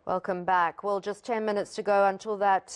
Welcome back. Well, just 10 minutes to go until that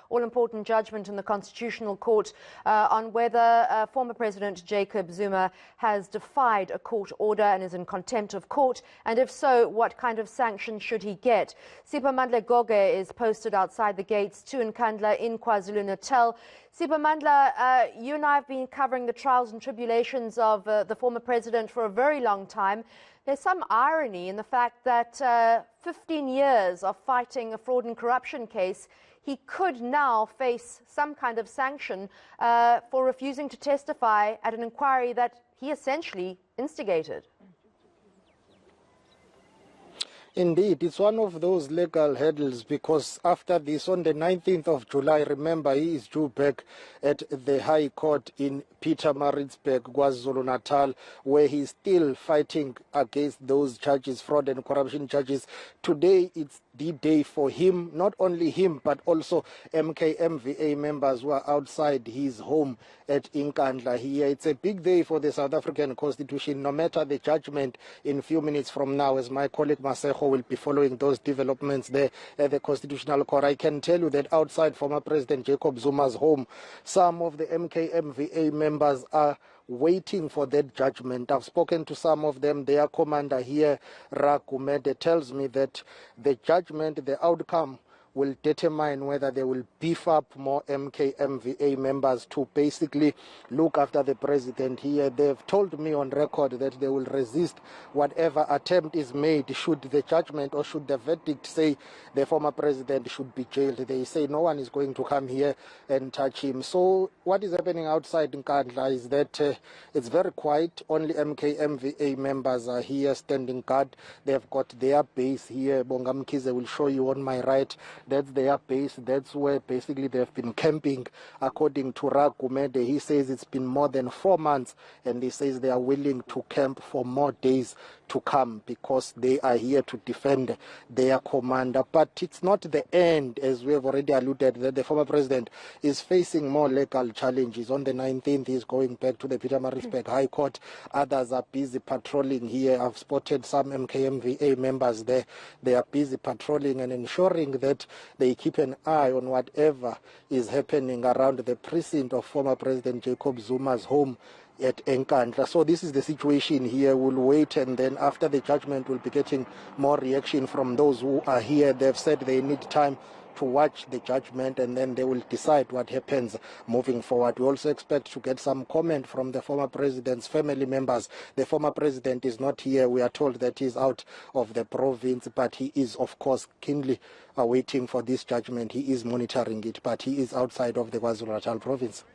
all-important judgment in the Constitutional Court on whether former President Jacob Zuma has defied a court order and is in contempt of court, and if so, what kind of sanction should he get? Nkandla is posted outside the gates to Nkandla in KwaZulu-Natal. Nkandla, you and I have been covering the trials and tribulations of the former president for a very long time. There's some irony in the fact that 15 years of fighting a fraud and corruption case, he could now face some kind of sanction for refusing to testify at an inquiry that he essentially instigated. Indeed, it's one of those legal hurdles because after this, on the 19th of July, remember, he is due back at the High Court in Pietermaritzburg, KwaZulu-Natal, where he's still fighting against those charges, fraud and corruption charges. Today, it's the day for him, not only him, but also MKMVA members who are outside his home at Nkandla here. It's a big day for the South African Constitution, no matter the judgment in a few minutes from now, as my colleague Maseko will be following those developments there at the Constitutional Court. I can tell you that outside former President Jacob Zuma's home, some of the MKMVA members are waiting for that judgment. I've spoken to some of them. Their commander here, Rakumede, tells me that the judgment, the outcome, will determine whether they will beef up more MKMVA members to basically look after the president here. They've told me on record that they will resist whatever attempt is made should the judgment or should the verdict say the former president should be jailed. They say no one is going to come here and touch him. So what is happening outside Nkandla is that it's very quiet. Only MKMVA members are here standing guard. They've got their base here. Bongamkize will show you on my right. That's their base. That's where basically they've been camping, according to Rakumede. He says it's been more than 4 months, and he says they are willing to camp for more days to come because they are here to defend their commander. But it's not the end, as we have already alluded, that the former president is facing more legal challenges. On the 19th, he's going back to the Pietermaritzburg High Court. Others are busy patrolling here. I've spotted some MKMVA members there. They are busy patrolling and ensuring that they keep an eye on whatever is happening around the precinct of former President Jacob Zuma's home at Nkandla. So this is the situation here. We'll wait, and then after the judgment, we'll be getting more reaction from those who are here. They've said they need time to watch the judgment, and then they will decide what happens moving forward. We also expect to get some comment from the former president's family members. The former president is not here. We are told that he's out of the province, but he is, of course, keenly waiting for this judgment. He is monitoring it, but he is outside of the KwaZulu-Natal province.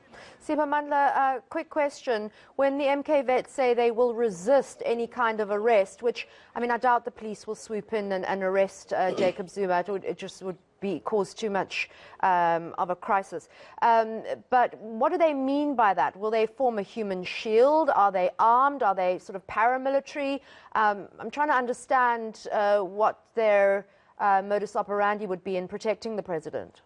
Nkandla, quick question. When the MK vets say they will resist any kind of arrest, which, I mean, I doubt the police will swoop in and arrest Jacob Zuma. It just would cause too much of a crisis. But what do they mean by that? Will they form a human shield? Are they armed? Are they sort of paramilitary? I'm trying to understand what their modus operandi would be in protecting the president.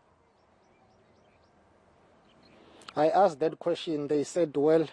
I asked that question. They said, well,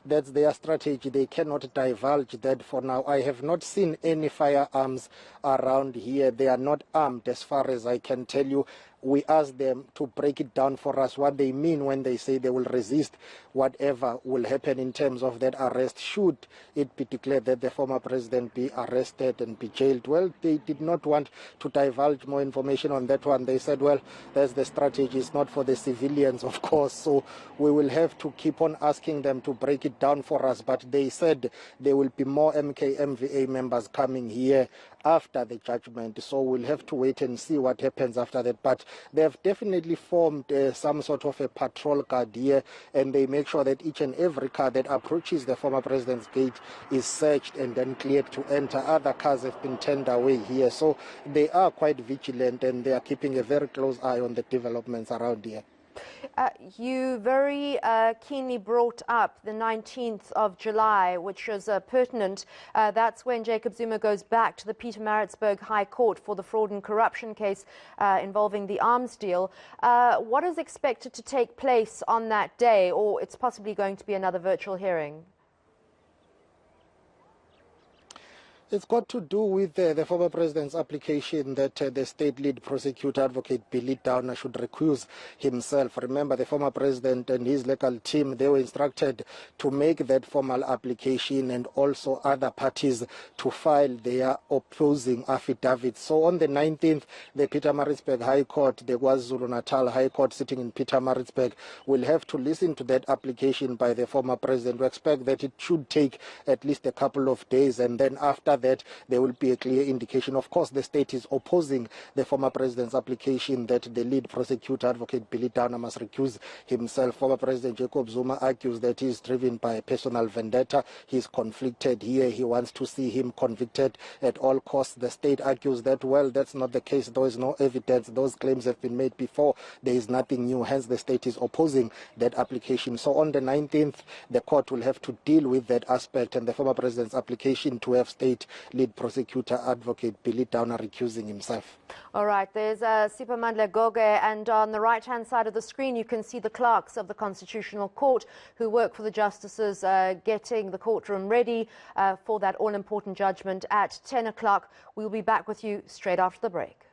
that's their strategy. They cannot divulge that for now. I have not seen any firearms around here. They are not armed as far as I can tell you. We asked them to break it down for us, what they mean when they say they will resist whatever will happen in terms of that arrest, should it be declared that the former president be arrested and be jailed. Well, they did not want to divulge more information on that one. They said, well, that's the strategy. It's not for the civilians, of course, so we will have to keep on asking them to break it down for us. But they said there will be more MKMVA members coming here after the judgment, so we'll have to wait and see what happens after that. But they have definitely formed some sort of a patrol guard here, and they make sure that each and every car that approaches the former president's gate is searched and then cleared to enter. Other cars have been turned away here, so they are quite vigilant, and they are keeping a very close eye on the developments around here. You very keenly brought up the 19th of July, which was pertinent. That's when Jacob Zuma goes back to the Pietermaritzburg High Court for the fraud and corruption case involving the arms deal. What is expected to take place on that day, or it's possibly going to be another virtual hearing? It's got to do with the former president's application that the state lead prosecutor, Advocate Billy Downer, should recuse himself. Remember, the former president and his legal team, they were instructed to make that formal application and also other parties to file their opposing affidavits. So on the 19th, the Pietermaritzburg High Court, the KwaZulu-Natal High Court sitting in Pietermaritzburg, will have to listen to that application by the former president. We expect that it should take at least a couple of days, and then after that there will be a clear indication. Of course, the state is opposing the former president's application that the lead prosecutor, Advocate Billy Downer, must recuse himself. Former President Jacob Zuma argues that he is driven by a personal vendetta. He is conflicted here. He wants to see him convicted at all costs. The state argues that, well, that's not the case. There is no evidence. Those claims have been made before. There is nothing new. Hence, the state is opposing that application. So on the 19th, the court will have to deal with that aspect and the former president's application to have state lead prosecutor Advocate Billy Downer recusing himself. All right, there's Siphamandla Goge, and on the right-hand side of the screen you can see the clerks of the Constitutional Court who work for the justices getting the courtroom ready for that all-important judgment at 10 o'clock. We'll be back with you straight after the break.